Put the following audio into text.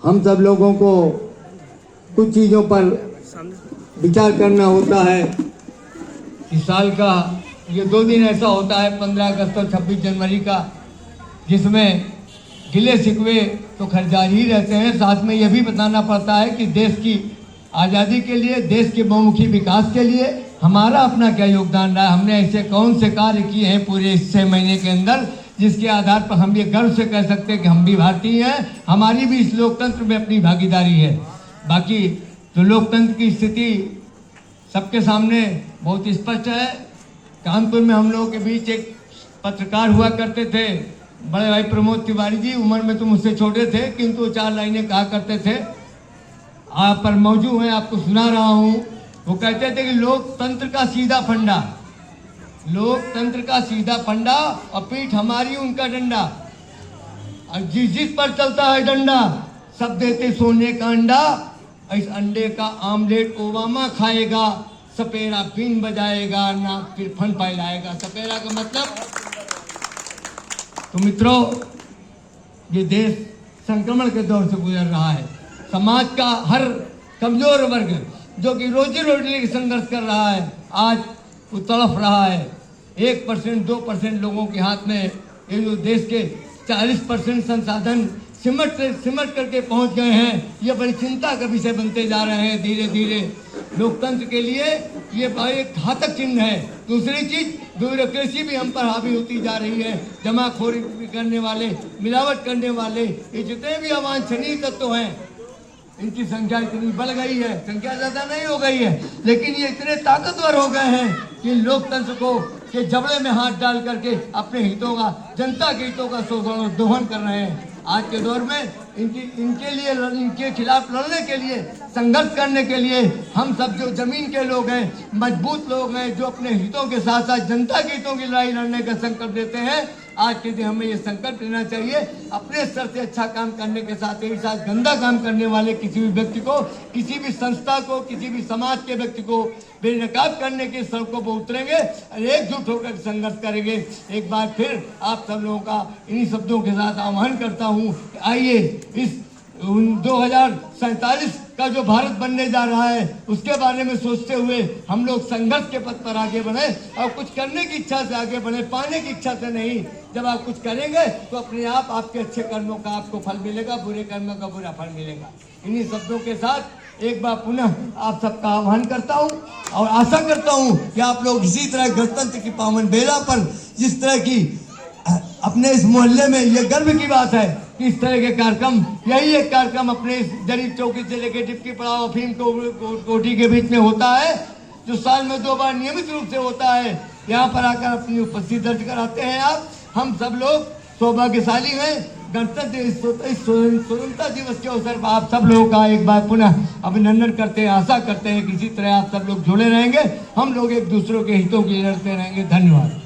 हम सब लोगों को कुछ चीज़ों पर विचार करना होता है। इस साल का ये 2 दिन ऐसा होता है, 15 अगस्त और 26 जनवरी का, जिसमें गिले शिकवे तो खैर जारी ही रहते हैं। साथ में यह भी बताना पड़ता है कि देश की आज़ादी के लिए, देश के बहुमुखी विकास के लिए हमारा अपना क्या योगदान रहा है। हमने ऐसे कौन से कार्य किए हैं पूरे इस 6 महीने के अंदर, जिसके आधार पर हम ये गर्व से कह सकते हैं कि हम भी भारतीय हैं, हमारी भी इस लोकतंत्र में अपनी भागीदारी है। बाकी तो लोकतंत्र की स्थिति सबके सामने बहुत स्पष्ट है। कानपुर में हम लोगों के बीच एक पत्रकार हुआ करते थे, बड़े भाई प्रमोद तिवारी जी, उम्र में तो मुझसे छोटे थे, किंतु 4 लाइनें कहा करते थे। आप पर मौजूद हैं, आपको सुना रहा हूँ। वो कहते थे कि लोकतंत्र का सीधा फंडा, लोकतंत्र का सीधा फंडा और पीठ हमारी उनका डंडा, और जिस पर चलता है डंडा सब देते सोने का अंडा। इस अंडे का आमलेट ओबामा खाएगा, सपेरा बीन बजाएगा, ना फिर फन फैलाएगा। सपेरा का मतलब, तो मित्रों, ये देश संक्रमण के दौर से गुजर रहा है। समाज का हर कमजोर वर्ग जो कि रोजी रोटी के संघर्ष कर रहा है, आज वो तड़फ रहा है। 1%, 2% लोगों के हाथ में ये जो देश के 40% संसाधन सिमट करके पहुंच गए हैं, ये बड़ी चिंता का विषय बनते जा रहे हैं धीरे धीरे। लोकतंत्र के लिए ये एक घातक चिन्ह है। दूसरी चीज, ब्यूरोक्रेसी भी हम पर हावी होती जा रही है। जमाखोरी करने वाले, मिलावट करने वाले, ये जितने भी अवांछनीय तत्व हैं, इनकी संख्या इतनी बढ़ गई है। संख्या ज्यादा नहीं हो गई है, लेकिन ये इतने ताकतवर हो गए हैं कि लोकतंत्र को के जबड़े में हाथ डाल करके अपने हितों का, जनता के हितों का शोषण और दोहन कर रहे हैं। आज के दौर में इनके खिलाफ लड़ने के लिए, संघर्ष करने के लिए हम सब जो जमीन के लोग हैं, मजबूत लोग हैं, जो अपने हितों के साथ साथ जनता के हितों की लड़ाई लड़ने का संकल्प लेते हैं, आज के दिन हमें ये संकल्प लेना चाहिए। अपने स्तर से अच्छा काम करने के साथ ही साथ गंदा काम करने वाले किसी भी व्यक्ति को, किसी भी संस्था को, किसी भी समाज के व्यक्ति को बेनकाब करने के सड़कों पर उतरेंगे और एकजुट होकर संघर्ष करेंगे। एक बार फिर आप सब लोगों का इन्हीं शब्दों के साथ आह्वान करता हूँ, आइए इस 2047 का जो भारत बनने जा रहा है उसके बारे में सोचते हुए हम लोग संघर्ष के पथ पर आगे बढ़े और कुछ करने की इच्छा से आगे बढ़े, पाने की इच्छा से नहीं। जब आप कुछ करेंगे तो अपने आप आपके अच्छे कर्मों का आपको फल मिलेगा, बुरे कर्मों का बुरा फल मिलेगा। इन्हीं शब्दों के साथ एक बार पुनः आप सबका आह्वान करता हूँ और आशा करता हूँ कि आप लोग इसी तरह गणतंत्र की पावन बेला पर, जिस तरह की अपने इस मोहल्ले में ये गर्व की बात है कि इस तरह के कार्यक्रम, यही एक कार्यक्रम अपने इस जरीब चौकी से लेकर डिप्टी पड़ाव अफीम कोठी के बीच में होता है, जो साल में 2 बार नियमित रूप से होता है। यहाँ पर आकर अपनी उपस्थिति दर्ज कराते हैं आप। हम सब लोग सौभाग्यशाली हैं। गणतंत्र स्वतंत्रता दिवस के अवसर पर आप सब लोगों का एक बार पुनः अभिनंदन करते हैं। आशा करते हैं कि इसी तरह आप सब लोग जुड़े रहेंगे, हम लोग एक दूसरों के हितों के लिए लड़ते रहेंगे। धन्यवाद।